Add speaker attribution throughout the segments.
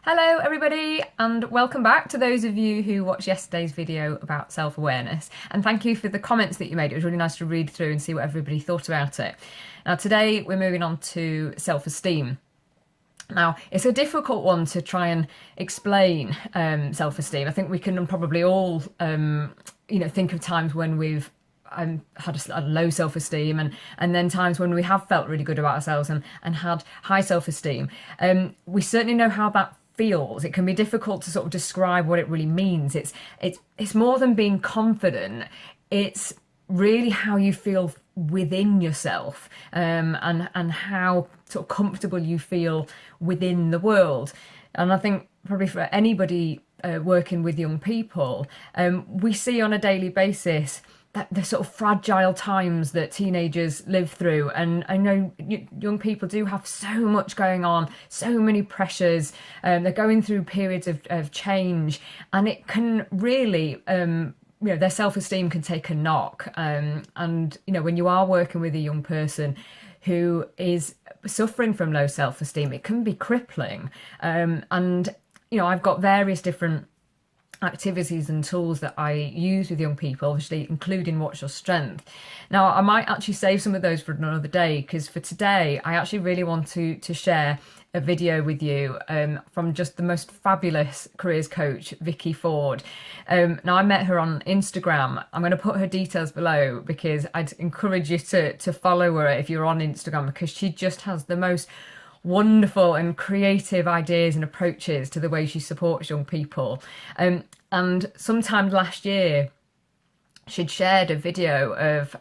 Speaker 1: Hello everybody and welcome back to those of you who watched yesterday's video about self-awareness, and thank you for the comments that you made. It was really nice to read through and see what everybody thought about it. Now today we're moving on to self-esteem. Now, it's a difficult one to try and explain self-esteem. I think we can probably all, think of times when we've had a low self-esteem and then times when we have felt really good about ourselves and had high self-esteem. We certainly know how that feels. It can be difficult to sort of describe what it really means. It's more than being confident. It's really how you feel within yourself, and how sort of comfortable you feel within the world. And I think probably for anybody working with young people, we see on a daily basis that the sort of fragile times that teenagers live through. And I know young people do have so much going on, so many pressures. They're going through periods of change, and it can really, their self-esteem can take a knock. And, when you are working with a young person who is suffering from low self-esteem, it can be crippling. I've got various different activities and tools that I use with young people, obviously including What's Your Strength. Now, I might actually save some of those for another day, because for today I actually really want to share a video with you from just the most fabulous careers coach, Vicky Ford. Now, I met her on Instagram. I'm going to put her details below because I'd encourage you to follow her if you're on Instagram, because she just has the most wonderful and creative ideas and approaches to the way she supports young people. And sometime last year, she'd shared a video of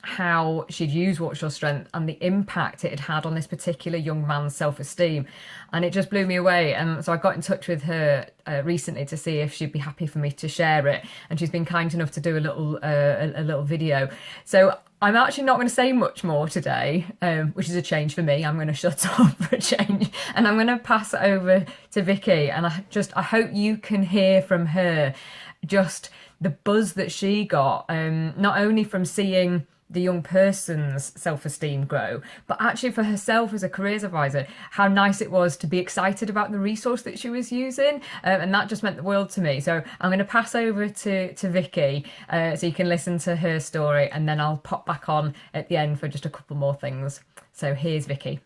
Speaker 1: how she'd used What's Your Strength and the impact it had had on this particular young man's self-esteem. And it just blew me away. And so I got in touch with her recently to see if she'd be happy for me to share it. And she's been kind enough to do a little video. So I'm actually not going to say much more today, which is a change for me. I'm going to shut up for a change, and I'm going to pass it over to Vicky. And I hope you can hear from her just the buzz that she got, not only from seeing the young person's self-esteem grow, but actually for herself as a careers advisor, how nice it was to be excited about the resource that she was using. And that just meant the world to me. So I'm going to pass over to Vicky so you can listen to her story, and then I'll pop back on at the end for just a couple more things. So here's Vicky.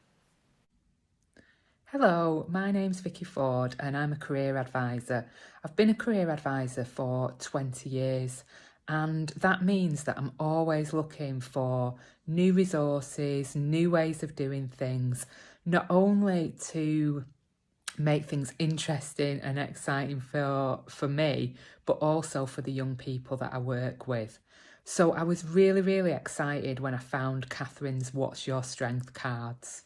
Speaker 2: Hello, my name's Vicky Ford and I'm a career advisor. I've been a career advisor for 20 years, and that means that I'm always looking for new resources, new ways of doing things, not only to make things interesting and exciting for me, but also for the young people that I work with. So I was really, really excited when I found Catherine's What's Your Strength cards.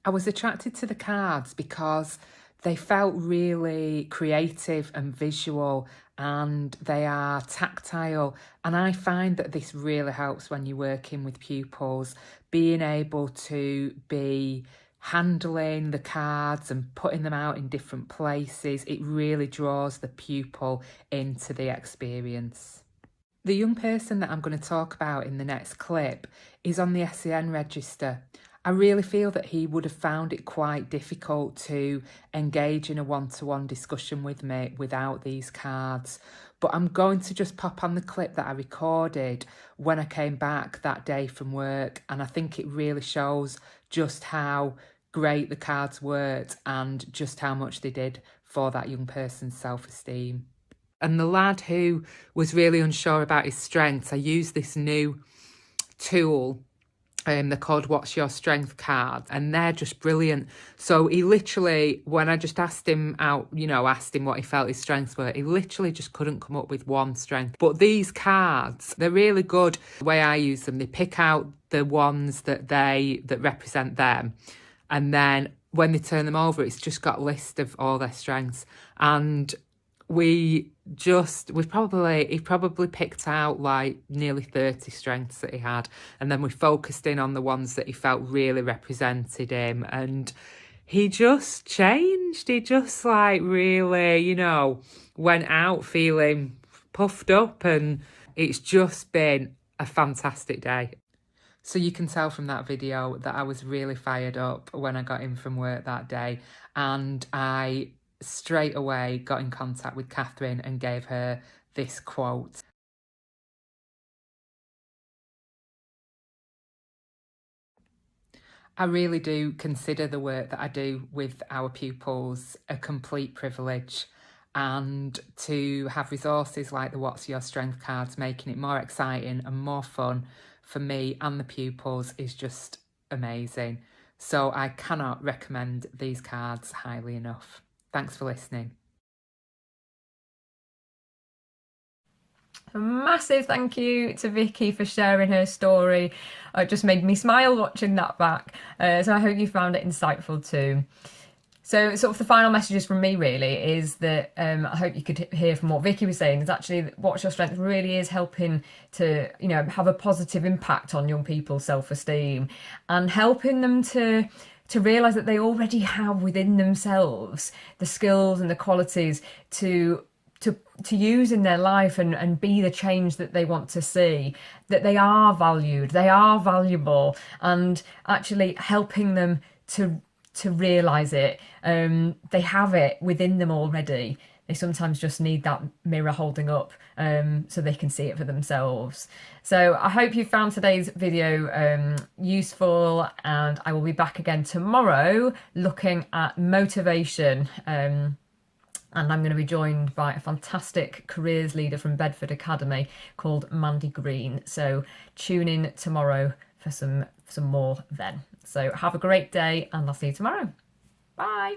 Speaker 2: I was attracted to the cards because they felt really creative and visual, and they are tactile. And I find that this really helps when you're working with pupils, being able to be handling the cards and putting them out in different places. It really draws the pupil into the experience. The young person that I'm going to talk about in the next clip is on the SEN register. I really feel that he would have found it quite difficult to engage in a one-to-one discussion with me without these cards. But I'm going to just pop on the clip that I recorded when I came back that day from work, and I think it really shows just how great the cards worked and just how much they did for that young person's self-esteem. And the lad who was really unsure about his strengths, I used this new tool. They're called What's Your Strength cards, and they're just brilliant. So he literally, when I just asked him out, asked him what he felt his strengths were, he literally just couldn't come up with one strength. But these cards, they're really good. The way I use them, they pick out the ones that represent them, and then when they turn them over, it's just got a list of all their strengths. And he probably picked out like nearly 30 strengths that he had, and then we focused in on the ones that he felt really represented him, and he just changed. He just really, went out feeling puffed up, and it's just been a fantastic day. So you can tell from that video that I was really fired up when I got in from work that day, and I straight away got in contact with Catherine and gave her this quote. I really do consider the work that I do with our pupils a complete privilege, and to have resources like the What's Your Strength cards making it more exciting and more fun for me and the pupils is just amazing. So I cannot recommend these cards highly enough. Thanks for listening.
Speaker 1: A massive thank you to Vicky for sharing her story. It just made me smile watching that back. So I hope you found it insightful too. So sort of the final messages from me really is that I hope you could hear from what Vicky was saying is actually What's Your Strength really is helping to, you know, have a positive impact on young people's self-esteem and helping them to realise that they already have within themselves the skills and the qualities to use in their life and be the change that they want to see, that they are valued, they are valuable, and actually helping them to realise it. They have it within them already. They sometimes just need that mirror holding up so they can see it for themselves. So I hope you found today's video useful, and I will be back again tomorrow looking at motivation. And I'm going to be joined by a fantastic careers leader from Bedford Academy called Mandy Green. So tune in tomorrow for some more then. So have a great day, and I'll see you tomorrow. Bye.